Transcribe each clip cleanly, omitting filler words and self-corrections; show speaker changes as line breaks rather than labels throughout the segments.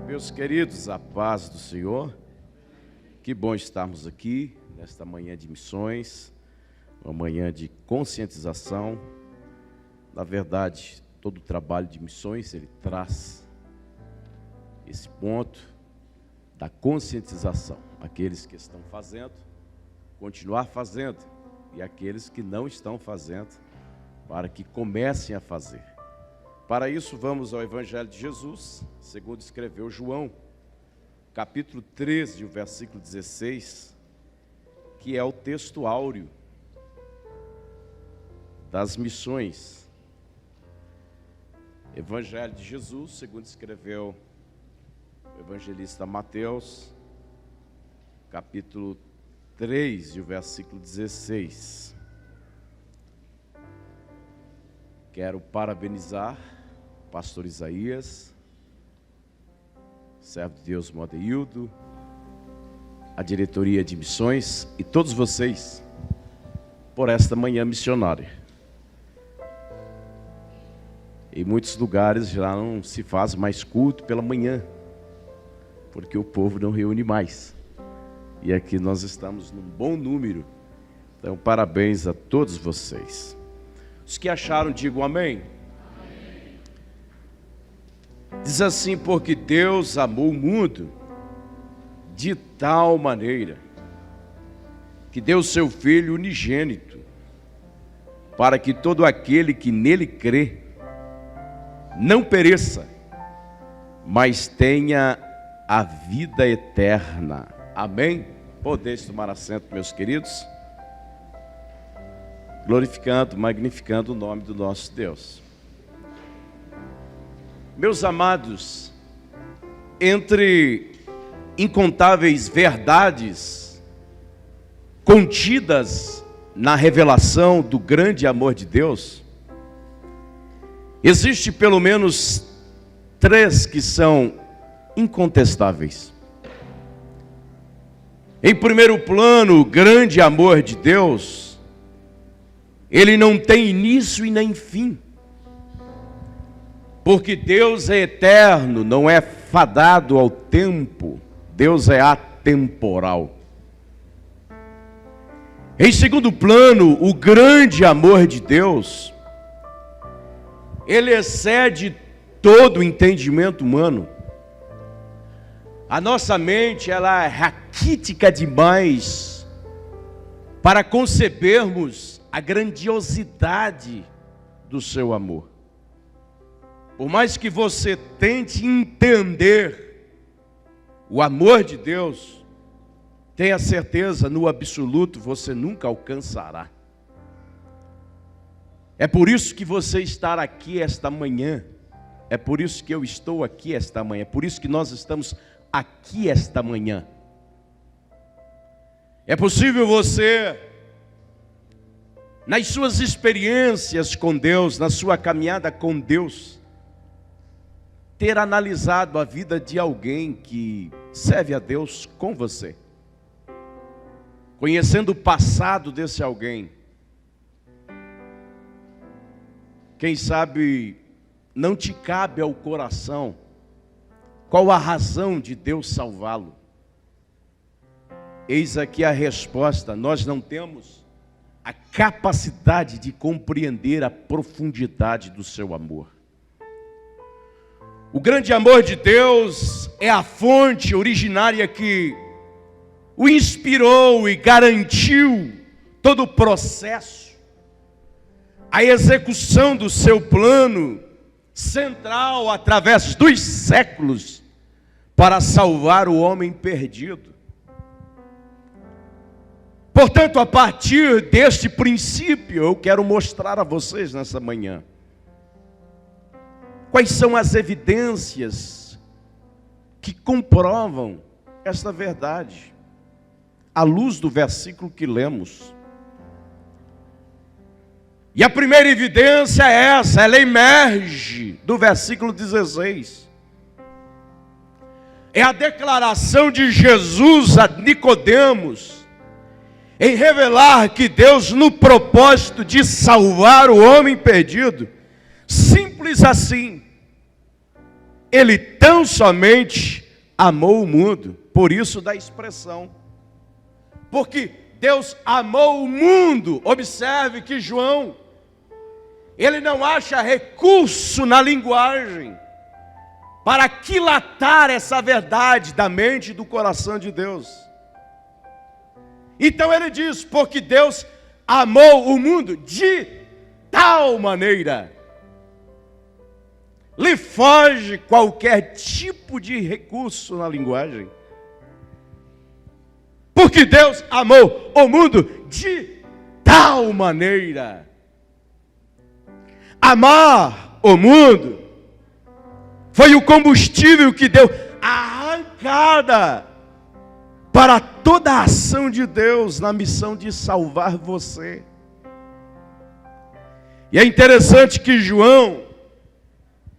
Meus queridos, a paz do Senhor. Que bom estarmos aqui nesta manhã de missões, uma manhã de conscientização. Na verdade, todo o trabalho de missões, ele traz esse ponto da conscientização. Aqueles que estão fazendo, continuar fazendo, e aqueles que não estão fazendo, para que comecem a fazer. Para isso, vamos ao Evangelho de Jesus, segundo escreveu João, capítulo 13, o versículo 16, que é o texto áureo das missões. Evangelho de Jesus, segundo escreveu o evangelista Mateus, capítulo 3, o versículo 16. Quero parabenizar o pastor Isaías, servo de Deus Modeildo, a diretoria de missões e todos vocês por esta manhã missionária. Em muitos lugares já não se faz mais culto pela manhã, porque o povo não reúne mais. E aqui nós estamos num bom número. Então, parabéns a todos vocês. Os que acharam, digam amém. Amém. Diz assim: porque Deus amou o mundo de tal maneira que deu seu Filho unigênito, para que todo aquele que nele crê não pereça, mas tenha a vida eterna. Amém? Podeis tomar assento, meus queridos, glorificando, magnificando o nome do nosso Deus. Meus amados, entre incontáveis verdades contidas na revelação do grande amor de Deus, existe pelo menos três que são incontestáveis. Em primeiro plano, o grande amor de Deus, ele não tem início e nem fim, porque Deus é eterno, não é fadado ao tempo. Deus é atemporal. Em segundo plano, o grande amor de Deus, ele excede todo o entendimento humano. A nossa mente, ela é raquítica demais para concebermos a grandiosidade do seu amor. Por mais que você tente entender o amor de Deus, tenha certeza, no absoluto você nunca alcançará. É por isso que você está aqui esta manhã, é por isso que eu estou aqui esta manhã, é por isso que nós estamos aqui esta manhã. É possível você, nas suas experiências com Deus, na sua caminhada com Deus, ter analisado a vida de alguém que serve a Deus com você, conhecendo o passado desse alguém. Quem sabe não te cabe ao coração qual a razão de Deus salvá-lo. Eis aqui a resposta: nós não temos a capacidade de compreender a profundidade do seu amor. O grande amor de Deus é a fonte originária que o inspirou e garantiu todo o processo, a execução do seu plano central através dos séculos para salvar o homem perdido. Portanto, a partir deste princípio, eu quero mostrar a vocês nessa manhã quais são as evidências que comprovam esta verdade, à luz do versículo que lemos. E a primeira evidência é essa, ela emerge do versículo 16. É a declaração de Jesus a Nicodemos, em revelar que Deus, no propósito de salvar o homem perdido, simples assim, ele tão somente amou o mundo. Por isso da expressão. Porque Deus amou o mundo. Observe que João, ele não acha recurso na linguagem para aquilatar essa verdade da mente e do coração de Deus. Então ele diz, porque Deus amou o mundo de tal maneira. Lhe foge qualquer tipo de recurso na linguagem. Porque Deus amou o mundo de tal maneira. Amar o mundo foi o combustível que deu a arrancada para toda a ação de Deus na missão de salvar você. E é interessante que João,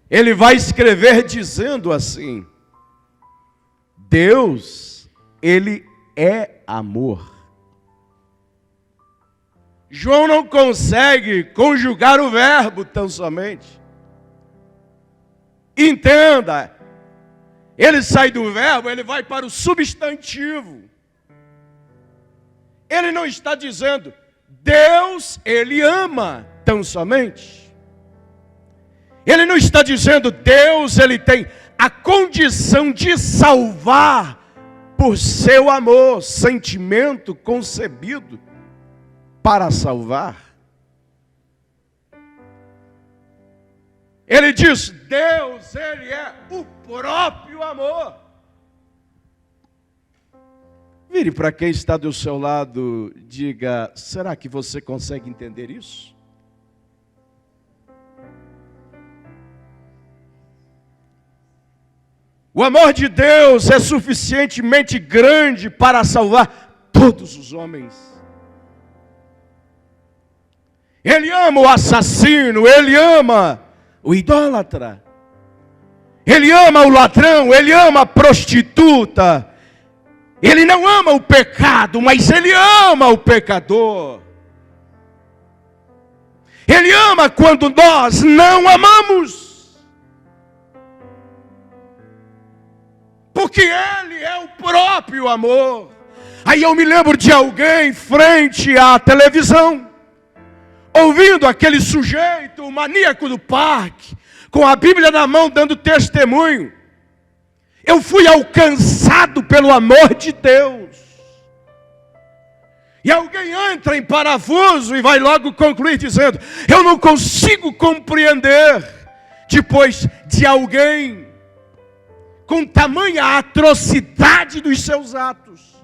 ele vai escrever dizendo assim: Deus, ele é amor. João não consegue conjugar o verbo tão somente. Entenda, ele sai do verbo, ele vai para o substantivo. Ele não está dizendo, Deus, ele ama tão somente. Ele não está dizendo, Deus, ele tem a condição de salvar por seu amor, sentimento concebido para salvar. Ele diz, Deus, ele é o próprio amor. Vire para quem está do seu lado, diga, será que você consegue entender isso? O amor de Deus é suficientemente grande para salvar todos os homens. Ele ama o assassino, ele ama o idólatra, ele ama o ladrão, ele ama a prostituta. Ele não ama o pecado, mas ele ama o pecador. Ele ama quando nós não amamos. Porque ele é o próprio amor. Aí eu me lembro de alguém frente à televisão, ouvindo aquele sujeito, o maníaco do parque, com a Bíblia na mão, dando testemunho. Eu fui alcançado pelo amor de Deus. E alguém entra em parafuso e vai logo concluir dizendo, eu não consigo compreender, depois de alguém com tamanha atrocidade dos seus atos,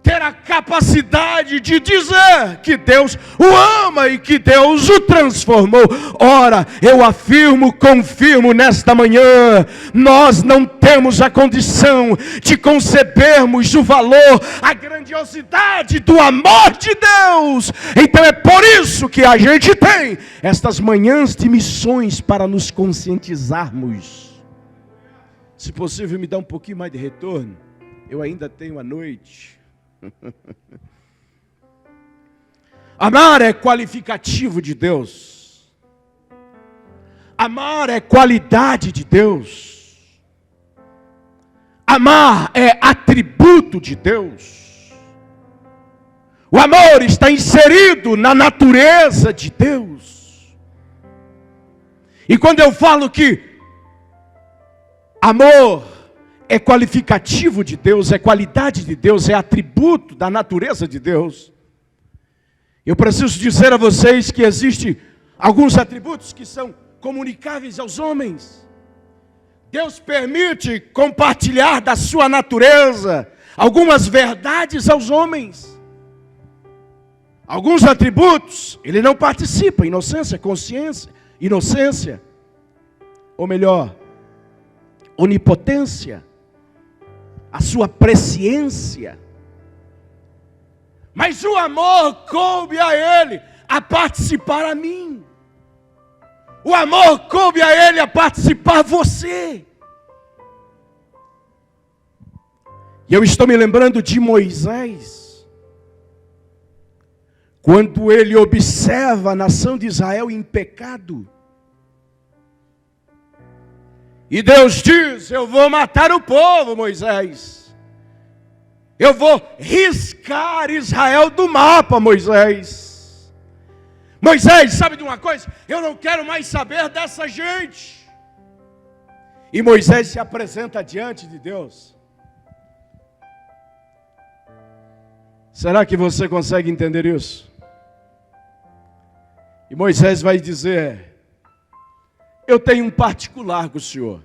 ter a capacidade de dizer que Deus o ama e que Deus o transformou. Ora, eu afirmo, confirmo nesta manhã, nós não temos a condição de concebermos o valor, a grandiosidade do amor de Deus. Então é por isso que a gente tem estas manhãs de missões para nos conscientizarmos. Se possível, me dá um pouquinho mais de retorno. Eu ainda tenho a noite. Amar é qualificativo de Deus. Amar é qualidade de Deus. Amar é atributo de Deus. O amor está inserido na natureza de Deus. E quando eu falo que amor é qualificativo de Deus, é qualidade de Deus, é atributo da natureza de Deus, eu preciso dizer a vocês que existem alguns atributos que são comunicáveis aos homens. Deus permite compartilhar da sua natureza algumas verdades aos homens. Alguns atributos, ele não participa, inocência, consciência, inocência, ou melhor, onipotência, a sua presciência. Mas o amor coube a ele a participar a mim. O amor coube a ele a participar a você. E eu estou me lembrando de Moisés, quando ele observa a nação de Israel em pecado. E Deus diz: eu vou matar o povo, Moisés. Eu vou riscar Israel do mapa, Moisés. Moisés, sabe de uma coisa? Eu não quero mais saber dessa gente. E Moisés se apresenta diante de Deus. Será que você consegue entender isso? E Moisés vai dizer: eu tenho um particular com o Senhor.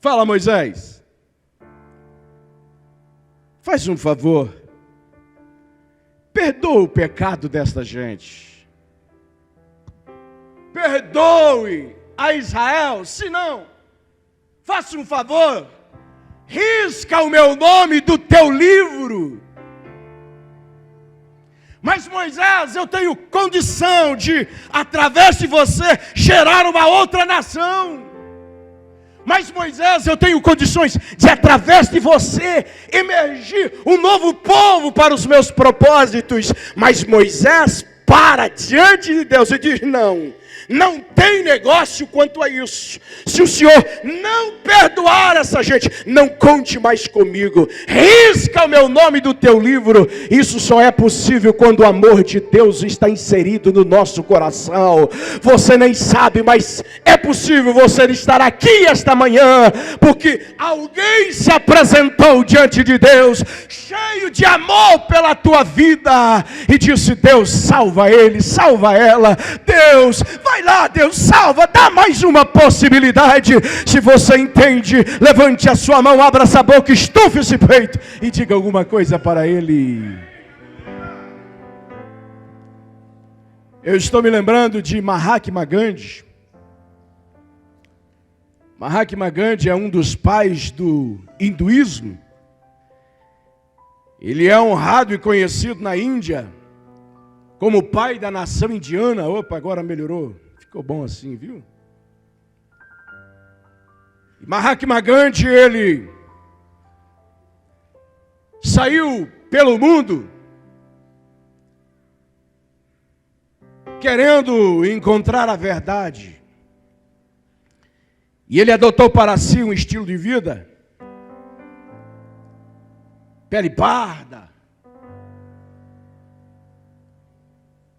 Fala, Moisés. Faz um favor. Perdoa o pecado desta gente. Perdoe a Israel. Se não, faça um favor. Risca o meu nome do teu livro. Mas Moisés, eu tenho condição de, através de você, gerar uma outra nação. Mas Moisés, eu tenho condições de, através de você, emergir um novo povo para os meus propósitos. Mas Moisés para diante de Deus e diz: não tem negócio quanto a isso. Se o Senhor não perdoar essa gente, não conte mais comigo. Risca o meu nome do teu livro. Isso só é possível quando o amor de Deus está inserido no nosso coração. Você nem sabe, mas é possível você estar aqui esta manhã, porque alguém se apresentou diante de Deus, cheio de amor pela tua vida, e disse: Deus, salva ele, salva ela. Deus, vai lá, Deus, salva, dá mais uma possibilidade. Se você entende, levante a sua mão, abra essa boca, estufe esse peito e diga alguma coisa para ele. Eu estou me lembrando de Mahatma Gandhi. Mahatma Gandhi é um dos pais do hinduísmo. Ele é honrado e conhecido na Índia como pai da nação indiana. Opa, agora melhorou. Ficou bom assim, viu? Mahatma Gandhi, ele saiu pelo mundo querendo encontrar a verdade. E ele adotou para si um estilo de vida, pele parda.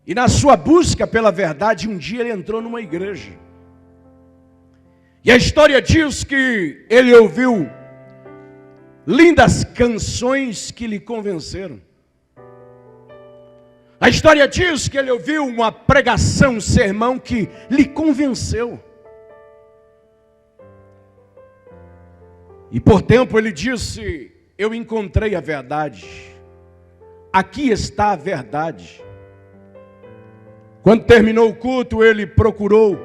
E na sua busca pela verdade, um dia ele entrou numa igreja. E a história diz que ele ouviu lindas canções que lhe convenceram. A história diz que ele ouviu uma pregação, um sermão que lhe convenceu. E por tempo ele disse: eu encontrei a verdade. Aqui está a verdade. Quando terminou o culto, ele procurou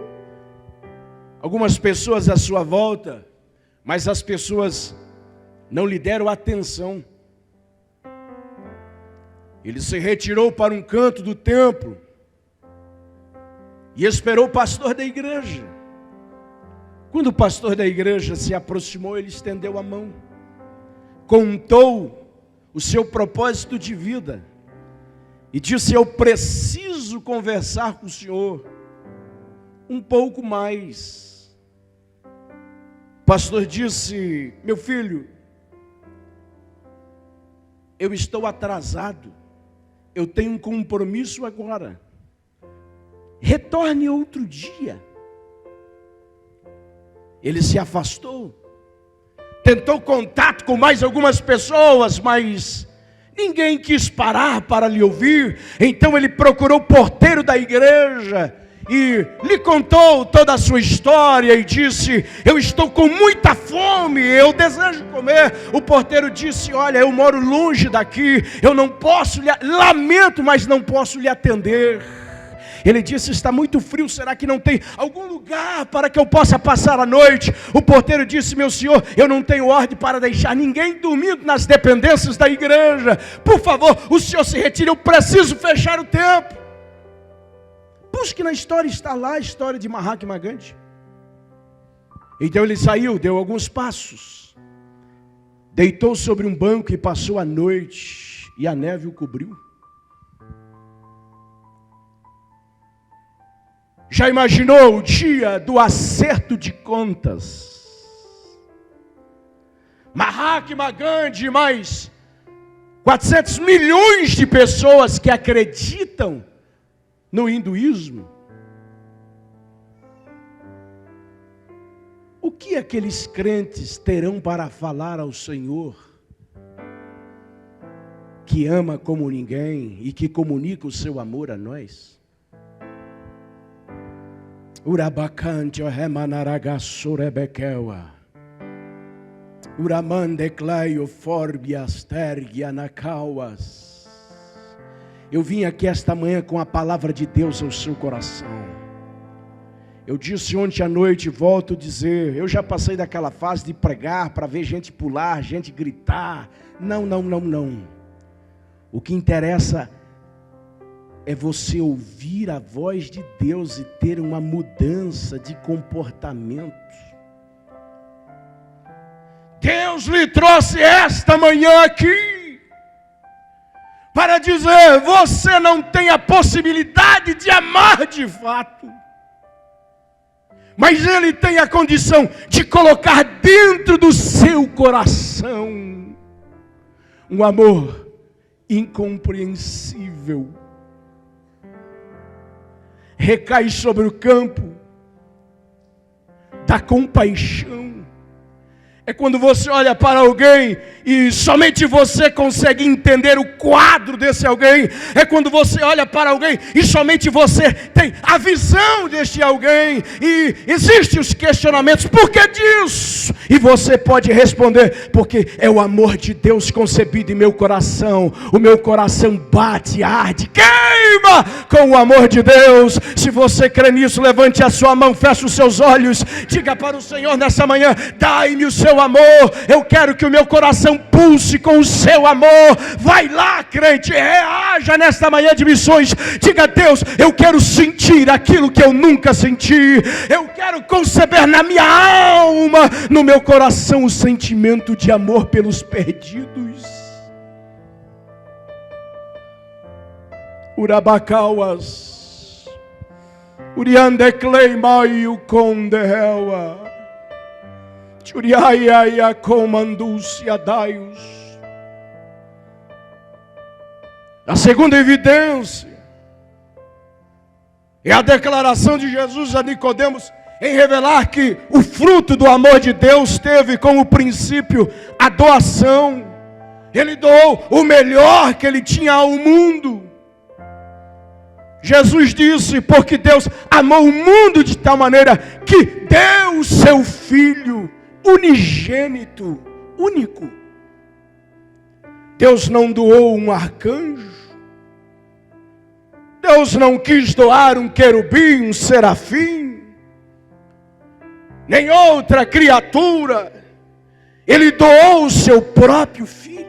algumas pessoas à sua volta, mas as pessoas não lhe deram atenção. Ele se retirou para um canto do templo e esperou o pastor da igreja. Quando o pastor da igreja se aproximou, ele estendeu a mão, contou o seu propósito de vida e disse: eu preciso conversar com o senhor um pouco mais. O pastor disse: meu filho, eu estou atrasado, eu tenho um compromisso agora, retorne outro dia. Ele se afastou, tentou contato com mais algumas pessoas, mas ninguém quis parar para lhe ouvir. Então ele procurou o porteiro da igreja e lhe contou toda a sua história e disse: eu estou com muita fome, eu desejo comer. O porteiro disse: olha, eu moro longe daqui, eu não posso lamento, mas não posso lhe atender. Ele disse: está muito frio, será que não tem algum lugar para que eu possa passar a noite? O porteiro disse: meu senhor, eu não tenho ordem para deixar ninguém dormindo nas dependências da igreja. Por favor, o senhor se retire, eu preciso fechar o templo. Busque na história, está lá a história de Mahatma Gandhi. Então ele saiu, deu alguns passos, deitou sobre um banco e passou a noite, e a neve o cobriu. Já imaginou o dia do acerto de contas? Mahatma Gandhi, mais 400 milhões de pessoas que acreditam no hinduísmo. O que aqueles crentes terão para falar ao Senhor, que ama como ninguém e que comunica o seu amor a nós? Urabacante o remanaragaçurebequeua. Uramandeclaio forbias tergianacauas. Eu vim aqui esta manhã com a palavra de Deus ao seu coração. Eu disse ontem à noite, volto a dizer, eu já passei daquela fase de pregar para ver gente pular, gente gritar. Não. O que interessa é você ouvir a voz de Deus e ter uma mudança de comportamento. Deus lhe trouxe esta manhã aqui para dizer: você não tem a possibilidade de amar de fato, mas Ele tem a condição de colocar dentro do seu coração um amor incompreensível. Recai sobre o campo da compaixão. É quando você olha para alguém e somente você consegue entender o quadro desse alguém. É quando você olha para alguém e somente você tem a visão deste alguém. E existem os questionamentos: por que disso? E você pode responder: porque é o amor de Deus concebido em meu coração. O meu coração bate, arde, queima com o amor de Deus. Se você crê nisso, levante a sua mão, feche os seus olhos, diga para o Senhor nessa manhã: dai-me o seu amor, eu quero que o meu coração pulse com o seu amor. Vai lá, crente, reaja nesta manhã de missões, diga: Deus, eu quero sentir aquilo que eu nunca senti, eu quero conceber na minha alma, no meu coração, o sentimento de amor pelos perdidos. Urabacauas, Uriandecleimaio condeheua. Churiaia comandúcia daios. A segunda evidência é a declaração de Jesus a Nicodemos em revelar que o fruto do amor de Deus teve como princípio a doação. Ele doou o melhor que ele tinha ao mundo. Jesus disse: porque Deus amou o mundo de tal maneira que deu o seu Filho unigênito, único. Deus não doou um arcanjo. Deus não quis doar um querubim, um serafim, nem outra criatura. Ele doou o seu próprio Filho.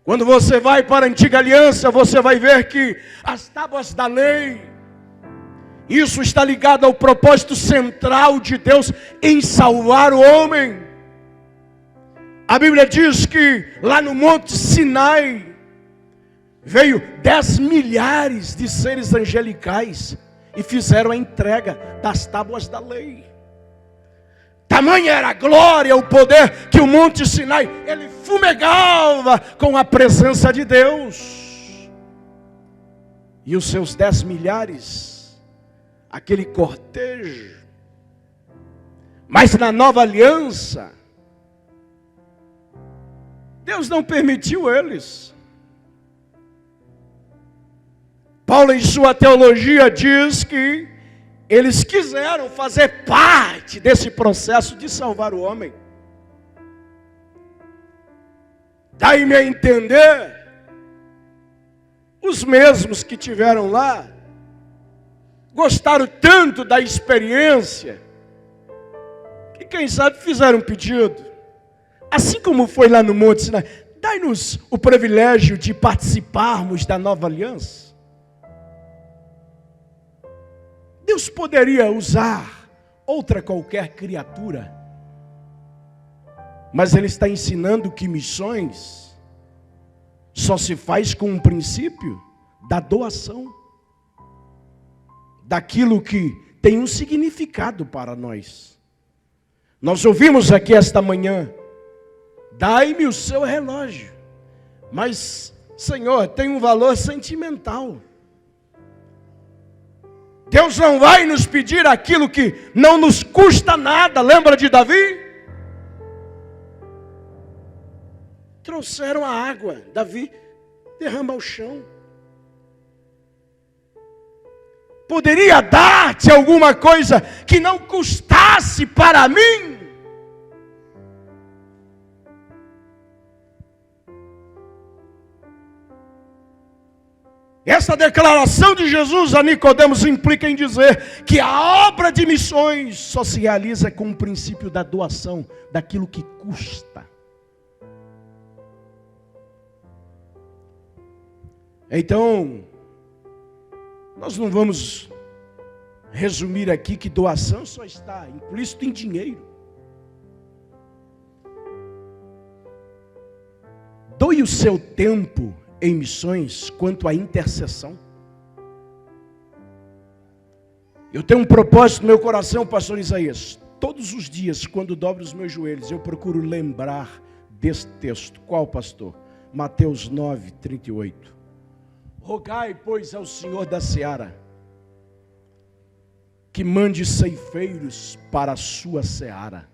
Quando você vai para a antiga aliança, você vai ver que as tábuas da lei, isso está ligado ao propósito central de Deus em salvar o homem. A Bíblia diz que lá no Monte Sinai veio 10 milhares de seres angelicais e fizeram a entrega das tábuas da lei. Tamanha era a glória, o poder, que o Monte Sinai, ele fumegava com a presença de Deus. E os seus 10 milhares, aquele cortejo. Mas na nova aliança, Deus não permitiu eles. Paulo, em sua teologia, diz que eles quiseram fazer parte desse processo de salvar o homem. Dá-me a entender, os mesmos que tiveram lá, gostaram tanto da experiência, que quem sabe fizeram um pedido. Assim como foi lá no Monte Sinai: dai-nos o privilégio de participarmos da nova aliança. Deus poderia usar outra qualquer criatura, mas Ele está ensinando que missões só se faz com um princípio da doação, daquilo que tem um significado para nós.
Nós ouvimos aqui esta manhã: dai-me o seu relógio. Mas, Senhor, tem um valor sentimental. Deus não vai nos pedir aquilo que não nos custa nada. Lembra de Davi? Trouxeram a água. Davi derrama ao chão. Poderia dar-te alguma coisa que não custasse para mim? Essa declaração de Jesus a Nicodemos implica em dizer que a obra de missões só se realiza com o princípio da doação, daquilo que custa. Então, nós não vamos resumir aqui que doação só está implícito em dinheiro. Doe o seu tempo em missões quanto à intercessão. Eu tenho um propósito no meu coração, pastor Isaías. Todos os dias, quando dobro os meus joelhos, eu procuro lembrar desse texto. Qual, pastor? Mateus 9, 38. Rogai, pois, ao Senhor da seara que mande ceifeiros para a sua seara.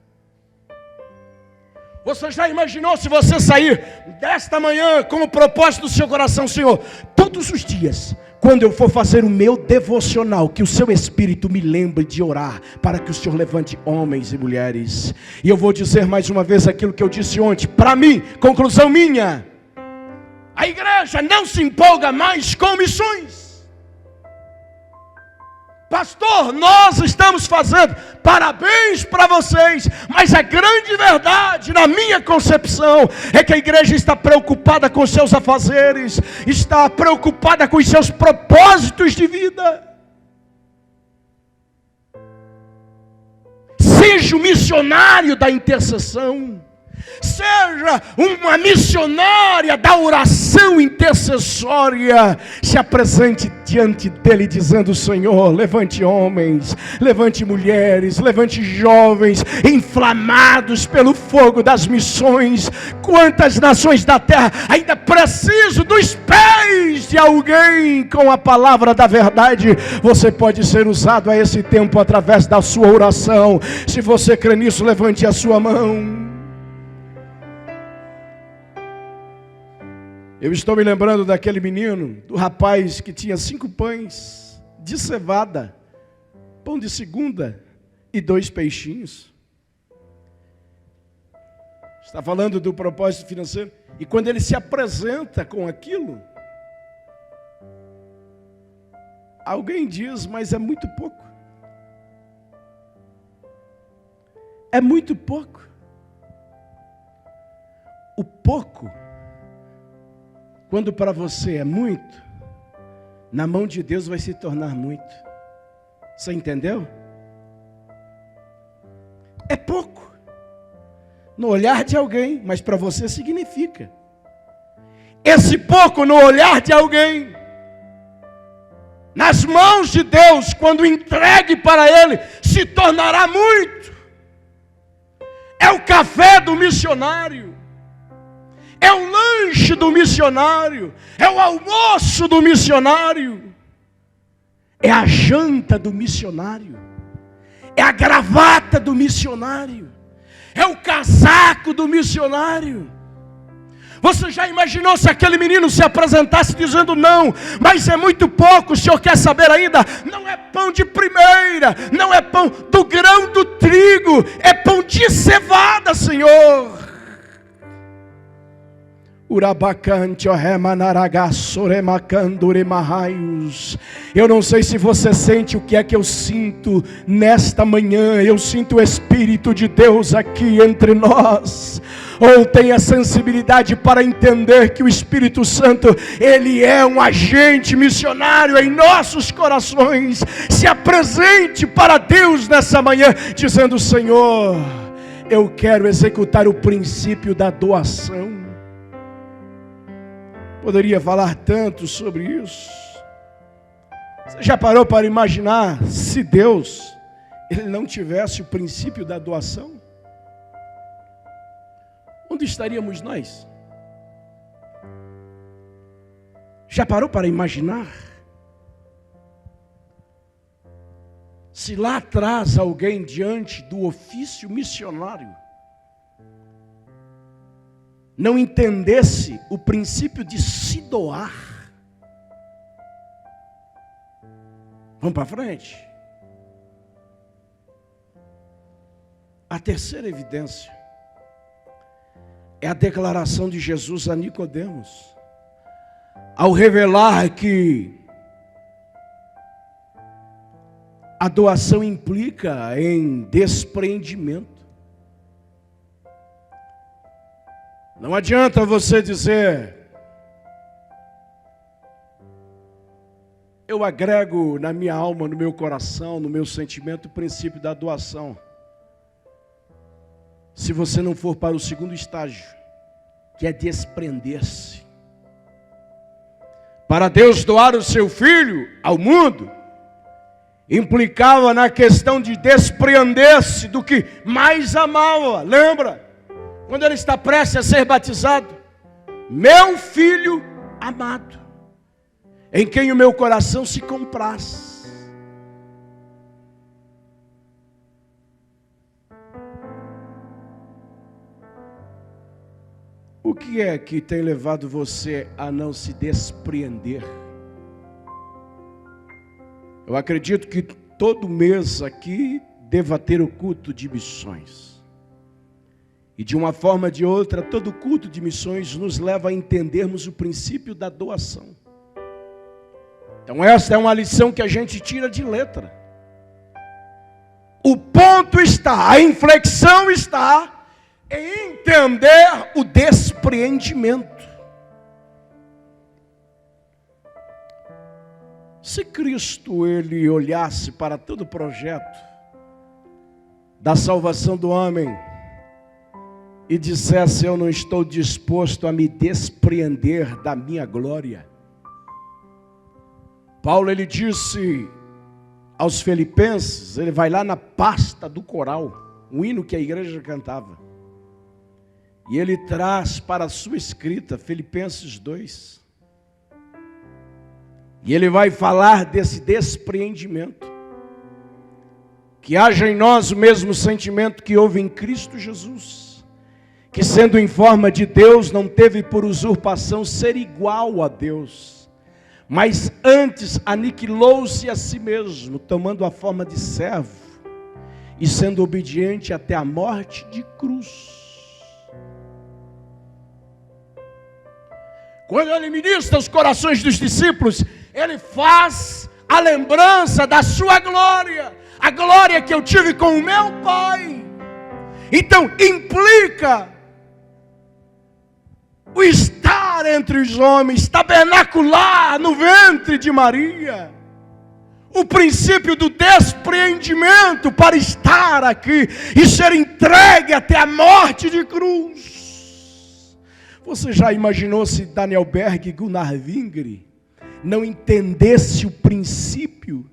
Você já imaginou se você sair desta manhã com o propósito do seu coração: Senhor, todos os dias, quando eu for fazer o meu devocional, que o seu Espírito me lembre de orar, para que o Senhor levante homens e mulheres. E eu vou dizer mais uma vez aquilo que eu disse ontem. Para mim, conclusão minha: a igreja não se empolga mais com missões. Pastor, nós estamos fazendo, parabéns para vocês, mas a grande verdade, na minha concepção, é que a igreja está preocupada com seus afazeres, está preocupada com os seus propósitos de vida. Seja o missionário da intercessão. Seja uma missionária da oração intercessória. Se apresente diante dele dizendo: Senhor, levante homens, levante mulheres, levante jovens inflamados pelo fogo das missões. Quantas nações da terra ainda precisam dos pés de alguém com a palavra da verdade? Você pode ser usado a esse tempo através da sua oração. Se você crê nisso, levante a sua mão. Eu estou me lembrando daquele menino, do rapaz que tinha 5 pães de cevada, pão de segunda e 2 peixinhos. Está falando do propósito financeiro. E quando ele se apresenta com aquilo, alguém diz: mas é muito pouco. É muito pouco. O pouco, quando para você é muito, na mão de Deus vai se tornar muito. Você entendeu? É pouco no olhar de alguém, mas para você significa. Esse pouco no olhar de alguém, nas mãos de Deus, quando entregue para Ele, se tornará muito. É o café do missionário. É o lanche do missionário, é o almoço do missionário, é a janta do missionário, é a gravata do missionário, é o casaco do missionário. Você já imaginou se aquele menino se apresentasse dizendo: não, mas é muito pouco, o senhor quer saber ainda? Não é pão de primeira, não é pão do grão do trigo, é pão de cevada, Senhor. Eu não sei se você sente o que é que eu sinto nesta manhã. Eu sinto o Espírito de Deus aqui entre nós. Ou tem a sensibilidade para entender que o Espírito Santo, Ele é um agente missionário em nossos corações. Se apresente para Deus nessa manhã, dizendo: Senhor, eu quero executar o princípio da doação. Poderia falar tanto sobre isso. Você já parou para imaginar se Deus, Ele não tivesse o princípio da doação? onde estaríamos nós? Já parou para imaginar? Se lá atrás alguém diante do ofício missionário não entendesse o princípio de se doar. Vamos para frente. A terceira evidência é a declaração de Jesus a Nicodemos, ao revelar que a doação implica em despreendimento. Não adianta você dizer, eu agrego na minha alma, no meu coração, no meu sentimento, o princípio da doação, se você não for para o segundo estágio, que é desprender-se. Para Deus doar o seu filho ao mundo, implicava na questão de desprender-se do que mais amava. Lembra? Quando ele está prestes a ser batizado, meu filho amado, em quem o meu coração se compraz. O que é que tem levado você a não se despreender? Eu acredito que todo mês aqui deva ter o culto de missões. E de uma forma ou de outra, todo culto de missões nos leva a entendermos o princípio da doação. Então esta é uma lição que a gente tira de letra. O ponto está, a inflexão está em entender o despreendimento. Se Cristo ele olhasse para todo o projeto da salvação do homem e dissesse, eu não estou disposto a me despreender da minha glória. Paulo ele disse aos Filipenses, ele vai lá na pasta do coral, um hino que a igreja cantava, e ele traz para a sua escrita, Filipenses 2, e ele vai falar desse despreendimento, que haja em nós o mesmo sentimento que houve em Cristo Jesus, que sendo em forma de Deus, não teve por usurpação ser igual a Deus, mas antes aniquilou-se a si mesmo, tomando a forma de servo, e sendo obediente até a morte de cruz. Quando ele ministra os corações dos discípulos, ele faz a lembrança da sua glória, a glória que eu tive com o meu Pai. Então implica o estar entre os homens, tabernacular no ventre de Maria, o princípio do despreendimento para estar aqui e ser entregue até a morte de cruz. Você já imaginou se Daniel Berg e Gunnar Wingre não entendesse o princípio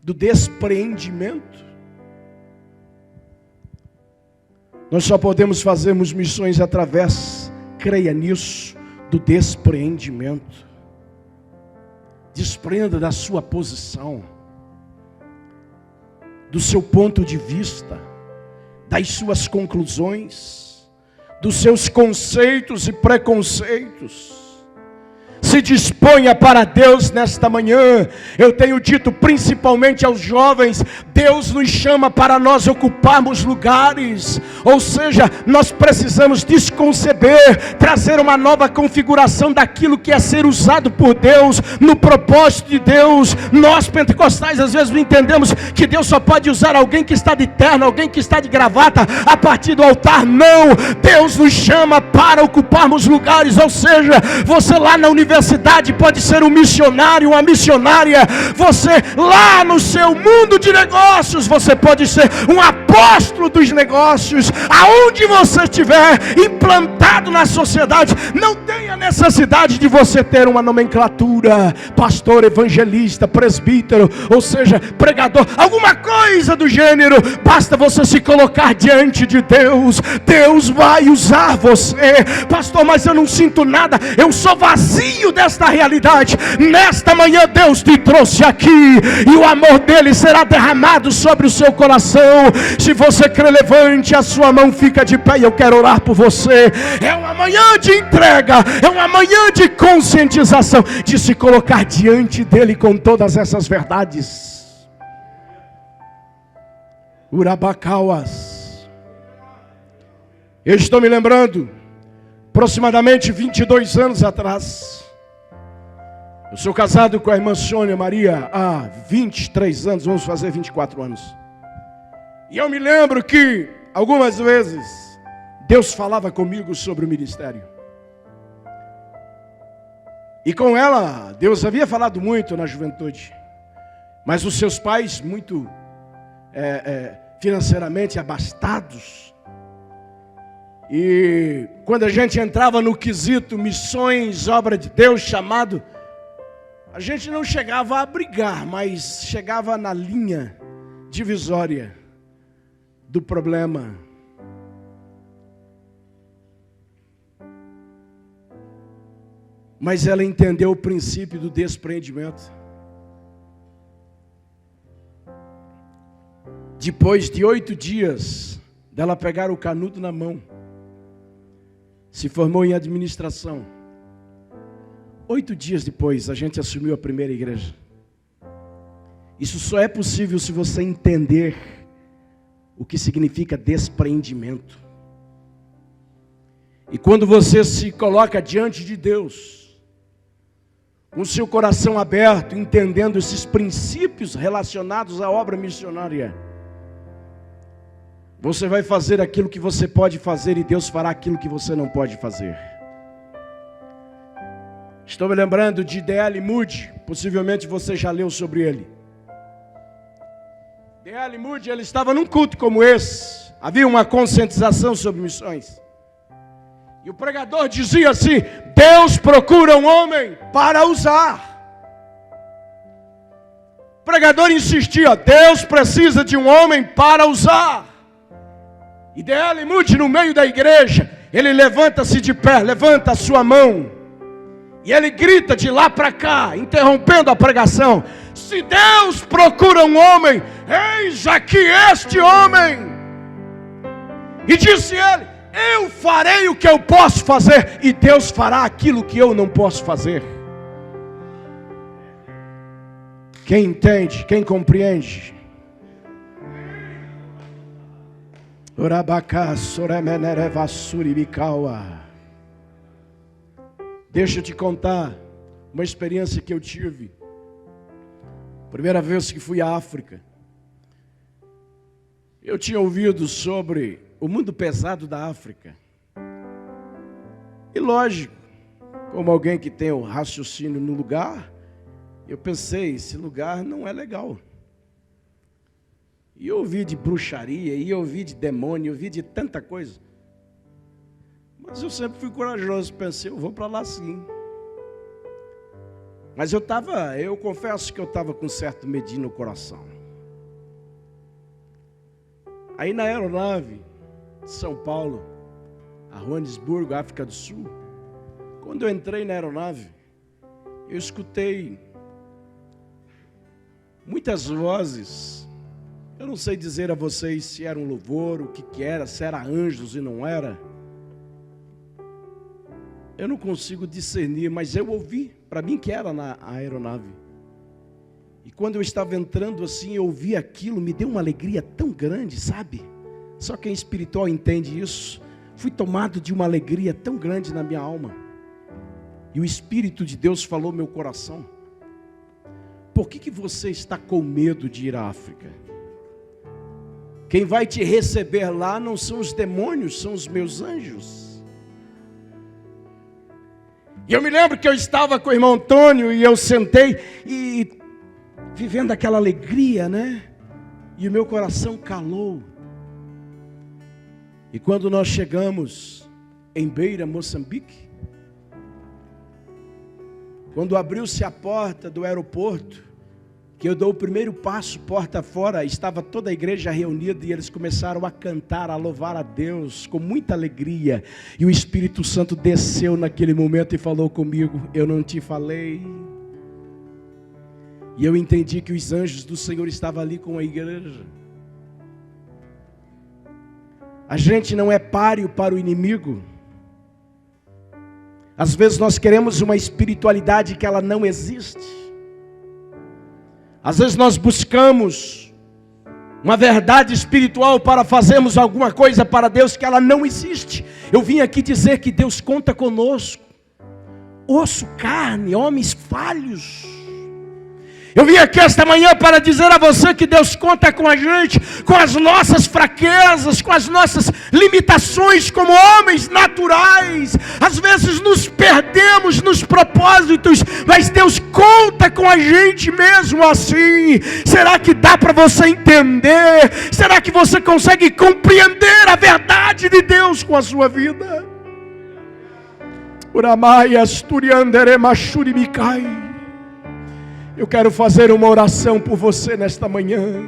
do despreendimento? Nós só podemos fazermos missões através, creia nisso, do despreendimento. Desprenda da sua posição, do seu ponto de vista, das suas conclusões, dos seus conceitos e preconceitos. Se disponha para Deus nesta manhã. Eu tenho dito principalmente aos jovens, Deus nos chama para nós ocuparmos lugares, ou seja, nós precisamos desconceber, trazer uma nova configuração daquilo que é ser usado por Deus, no propósito de Deus. Nós pentecostais às vezes não entendemos que Deus só pode usar alguém que está de terno, alguém que está de gravata, a partir do altar. Não, Deus nos chama para para ocuparmos lugares. Ou seja, você lá na universidade pode ser um missionário, uma missionária. Você lá no seu mundo de negócios, você pode ser um apóstolo dos negócios. Aonde você estiver implantado na sociedade, não tenha necessidade de você ter uma nomenclatura: pastor, evangelista, presbítero, ou seja, pregador, alguma coisa do gênero. Basta você se colocar diante de Deus. Deus vai usar você. Pastor, mas eu não sinto nada, eu sou vazio desta realidade. Nesta manhã Deus te trouxe aqui, e o amor dele será derramado sobre o seu coração. Se você crê, levante a sua mão, fica de pé, e eu quero orar por você. É uma manhã de entrega, é uma manhã de conscientização, de se colocar diante dele com todas essas verdades. Urabacauas. Eu estou me lembrando, aproximadamente 22 anos atrás, eu sou casado com a irmã Sônia Maria há 23 anos, vamos fazer 24 anos. E eu me lembro que algumas vezes Deus falava comigo sobre o ministério. E com ela, Deus havia falado muito na juventude. Mas os seus pais, muito financeiramente abastados. E quando a gente entrava no quesito missões, obra de Deus, chamado, a gente não chegava a brigar, mas chegava na linha divisória do problema. Mas ela entendeu o princípio do despreendimento. Depois de 8 dias dela pegar o canudo na mão, se formou em administração. 8 dias depois, a gente assumiu a primeira igreja. Isso só é possível se você entender o que significa despreendimento. E quando você se coloca diante de Deus, com o seu coração aberto, entendendo esses princípios relacionados à obra missionária, você vai fazer aquilo que você pode fazer, e Deus fará aquilo que você não pode fazer. Estou me lembrando de D.L. Moody, possivelmente você já leu sobre ele. D.L. Moody, ele estava num culto como esse, havia uma conscientização sobre missões. E o pregador dizia assim: Deus procura um homem para usar. O pregador insistia: Deus precisa de um homem para usar. E D.L. Moody, no meio da igreja, ele levanta-se de pé, levanta a sua mão, e ele grita de lá para cá, interrompendo a pregação: se Deus procura um homem, eis aqui este homem. E disse ele: eu farei o que eu posso fazer, e Deus fará aquilo que eu não posso fazer. Quem entende, quem compreende? Deixa eu te contar uma experiência que eu tive. Primeira vez que fui à África, eu tinha ouvido sobre o mundo pesado da África. E lógico, como alguém que tem o raciocínio no lugar, eu pensei: esse lugar não é legal. E eu ouvi de bruxaria, e eu ouvi de demônio, eu ouvi de tanta coisa. Mas eu sempre fui corajoso, pensei: eu vou para lá sim. Mas eu confesso que eu estava com certo medinho no coração. Aí na aeronave de São Paulo a Joanesburgo, África do Sul, quando eu entrei na aeronave, eu escutei muitas vozes. Eu não sei dizer a vocês se era um louvor, o que era, se era anjos e não era. Eu não consigo discernir, mas eu ouvi, para mim que era na aeronave. E quando eu estava entrando assim, eu ouvi aquilo, me deu uma alegria tão grande, sabe? Só quem é espiritual entende isso. Fui tomado de uma alegria tão grande na minha alma. E o Espírito de Deus falou no meu coração: por que você está com medo de ir à África? Quem vai te receber lá não são os demônios, são os meus anjos. E eu me lembro que eu estava com o irmão Antônio e eu sentei e vivendo aquela alegria, né? E o meu coração calou. E quando nós chegamos em Beira, Moçambique, quando abriu-se a porta do aeroporto, que eu dou o primeiro passo, porta fora, estava toda a igreja reunida e eles começaram a cantar, a louvar a Deus com muita alegria. E o Espírito Santo desceu naquele momento e falou comigo: eu não te falei? E eu entendi que os anjos do Senhor estavam ali com a igreja. A gente não é páreo para o inimigo. Às vezes nós queremos uma espiritualidade que ela não existe. Às vezes nós buscamos uma verdade espiritual para fazermos alguma coisa para Deus que ela não existe. Eu vim aqui dizer que Deus conta conosco. Osso, carne, homens falhos. Eu vim aqui esta manhã para dizer a você que Deus conta com a gente, com as nossas fraquezas, com as nossas limitações como homens naturais. Às vezes nos perdemos nos propósitos, mas Deus conta com a gente mesmo assim. Será que dá para você entender? Será que você consegue compreender a verdade de Deus com a sua vida? Uramai asturiandere machuri mikai. Eu quero fazer uma oração por você nesta manhã.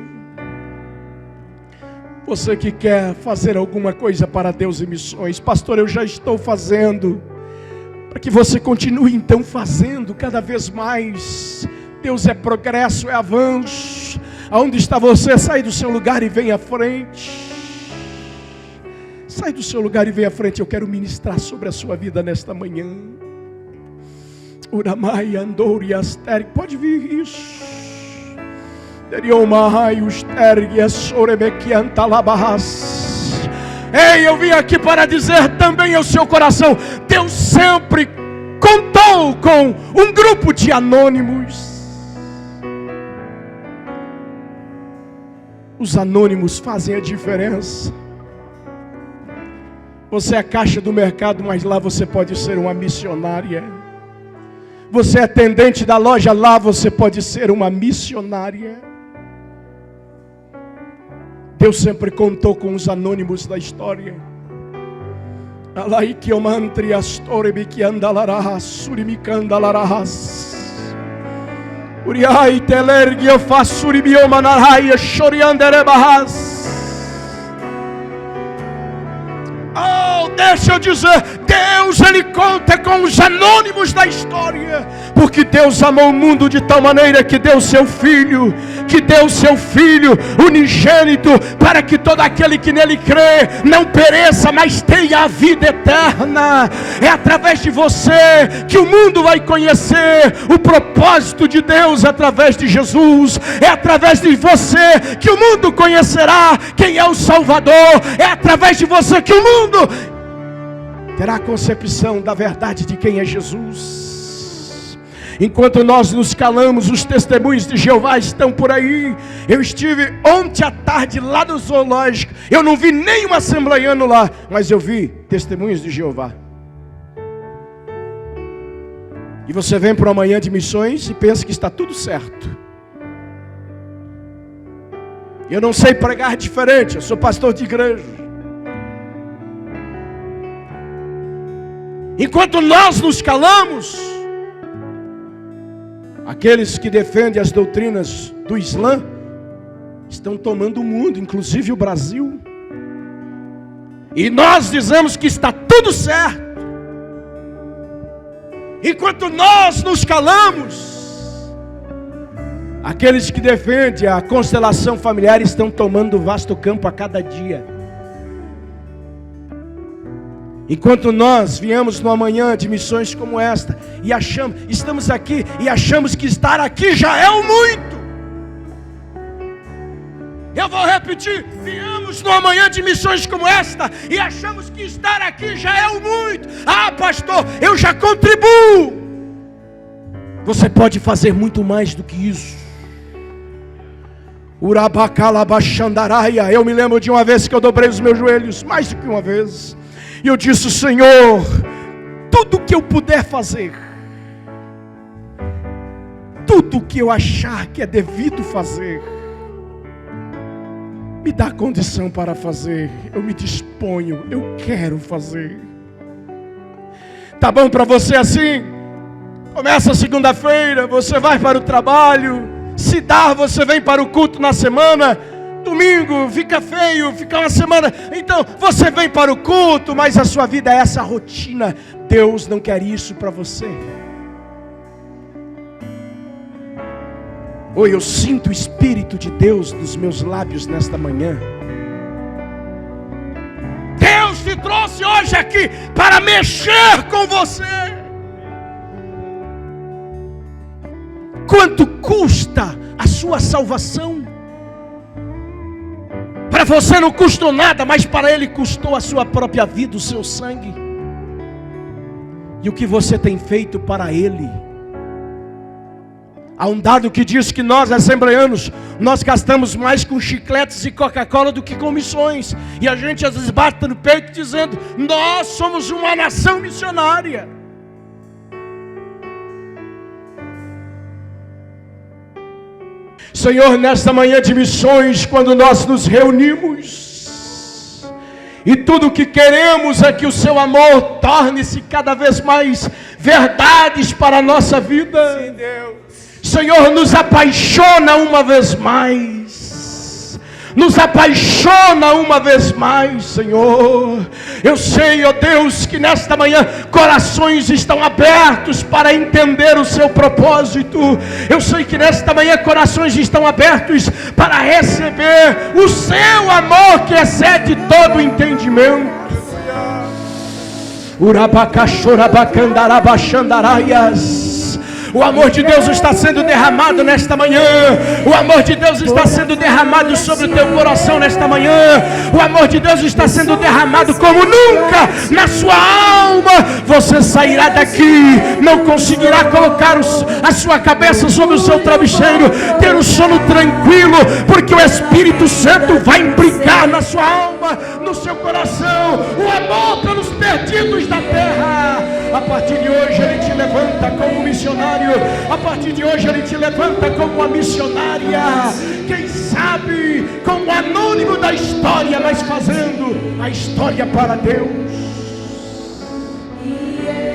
Você que quer fazer alguma coisa para Deus e missões. Pastor, eu já estou fazendo. Para que você continue então fazendo cada vez mais. Deus é progresso, é avanço. Aonde está você? Sai do seu lugar e vem à frente. Sai do seu lugar e vem à frente. Eu quero ministrar sobre a sua vida nesta manhã. Uramai andori asterg, pode vir isso. Teriomai usterg asorebeki antalabahas. Ei, eu vim aqui para dizer também ao seu coração: Deus sempre contou com um grupo de anônimos. Os anônimos fazem a diferença. Você é a caixa do mercado, mas lá você pode ser uma missionária. Você é atendente da loja, lá você pode ser uma missionária. Deus sempre contou com os anônimos da história. Oh, deixa eu dizer, Deus, Ele conta com os anônimos da história, porque Deus amou o mundo de tal maneira que deu seu Filho, unigênito, para que todo aquele que nele crê, não pereça, mas tenha a vida eterna. É através de você que o mundo vai conhecer o propósito de Deus através de Jesus. É através de você que o mundo conhecerá quem é o Salvador. É através de você que o mundo terá a concepção da verdade de quem é Jesus. Enquanto nós nos calamos, os testemunhos de Jeová estão por aí. Eu estive ontem à tarde lá no zoológico. Eu não vi nenhum assembleiano lá, mas eu vi testemunhos de Jeová. E você vem para uma manhã de missões e pensa que está tudo certo. Eu não sei pregar diferente, eu sou pastor de igreja. Enquanto nós nos calamos, aqueles que defendem as doutrinas do Islã estão tomando o mundo, inclusive o Brasil. E nós dizemos que está tudo certo. Enquanto nós nos calamos, aqueles que defendem a constelação familiar estão tomando vasto campo a cada dia. Enquanto nós viemos numa manhã de missões como esta e estamos aqui e achamos que estar aqui já é o muito. Eu vou repetir, viemos numa manhã de missões como esta e achamos que estar aqui já é o muito. Ah, pastor, eu já contribuo. Você pode fazer muito mais do que isso. Urabacalabachandaraia. Eu me lembro de uma vez que eu dobrei os meus joelhos, mais do que uma vez. E eu disse: Senhor, tudo que eu puder fazer, tudo que eu achar que é devido fazer, me dá condição para fazer. Eu me disponho, eu quero fazer. Tá bom para você assim? Começa segunda-feira, você vai para o trabalho. Se dá, você vem para o culto na semana. Domingo fica feio, fica uma semana. Então você vem para o culto, mas a sua vida é essa rotina. Deus não quer isso para você. Oi, eu sinto o Espírito de Deus nos meus lábios nesta manhã. Deus te trouxe hoje aqui para mexer com você. Quanto custa a sua salvação? Para você não custou nada, mas para Ele custou a sua própria vida, o seu sangue. E o que você tem feito para Ele? Há um dado que diz que nós, assembleanos, nós gastamos mais com chicletes e Coca-Cola do que com missões. E a gente às vezes bate no peito dizendo: nós somos uma nação missionária. Senhor, nesta manhã de missões, quando nós nos reunimos, e tudo o que queremos é que o seu amor torne-se cada vez mais verdades para a nossa vida. Sim, Deus. Senhor, nos apaixona uma vez mais. Nos apaixona uma vez mais, Senhor. Eu sei, ó Deus, que nesta manhã corações estão abertos para entender o seu propósito. Eu sei que nesta manhã corações estão abertos para receber o seu amor que excede todo o entendimento. Urabacachorabacandarabaxandaraias. O amor de Deus está sendo derramado nesta manhã. O amor de Deus está sendo derramado sobre o teu coração nesta manhã. O amor de Deus está sendo derramado como nunca na sua alma. Você sairá daqui, não conseguirá colocar a sua cabeça sobre o seu travesseiro, ter um sono tranquilo, porque o Espírito Santo vai implicar na sua alma, no seu coração, o amor pelos perdidos da terra. A partir de hoje Ele te levanta como missionário. A partir de hoje Ele te levanta como uma missionária. Quem sabe como anônimo da história, mas fazendo a história para Deus.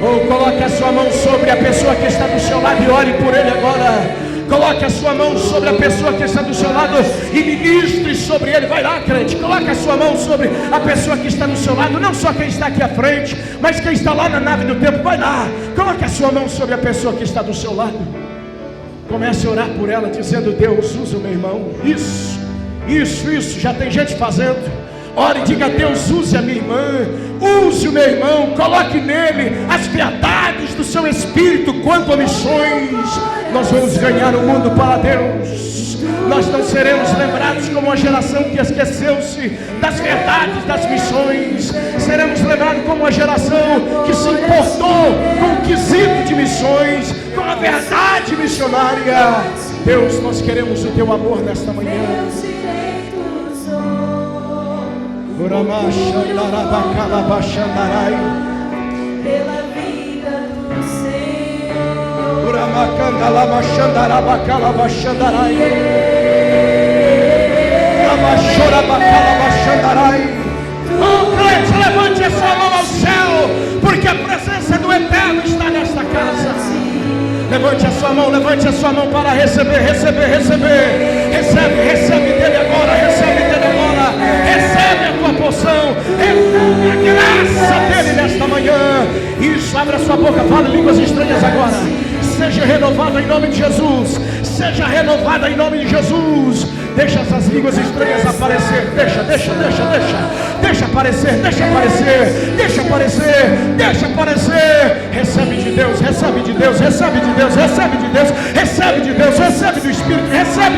Ou coloque a sua mão sobre a pessoa que está do seu lado e ore por ele agora. Coloque a sua mão sobre a pessoa que está do seu lado e ministre sobre ele. Vai lá, crente, coloque a sua mão sobre a pessoa que está do seu lado. Não só quem está aqui à frente, mas quem está lá na nave do tempo. Vai lá, coloque a sua mão sobre a pessoa que está do seu lado. Comece a orar por ela, dizendo: Deus, usa o meu irmão. Isso, já tem gente fazendo. Ore e diga: Deus, use a minha irmã, use o meu irmão, coloque nele as verdades do seu Espírito quanto a missões. Nós vamos ganhar o mundo para Deus. Nós não seremos lembrados como uma geração que esqueceu-se das verdades das missões. Seremos lembrados como uma geração que se importou com o quesito de missões, com a verdade missionária. Deus, nós queremos o teu amor nesta manhã. Pela vida do Senhor. Oh, crente, levante a sua mão ao céu, porque a presença do Eterno está nesta casa. Levante a sua mão para receber. Recebe dele agora, recebe a tua porção, recebe a graça dele nesta manhã. Isso, abra sua boca, fala em línguas estranhas agora. Seja renovada em nome de Jesus. Seja renovada em nome de Jesus. Deixa essas línguas estranhas aparecer. Deixa aparecer. Recebe de Deus. Recebe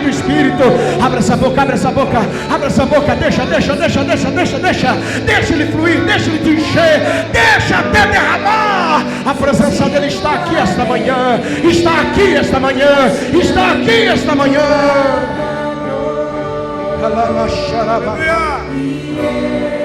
do Espírito. Abra essa boca. Deixa ele fluir, deixa ele te encher, deixa até derramar. A presença dele está aqui esta manhã. Aleluia.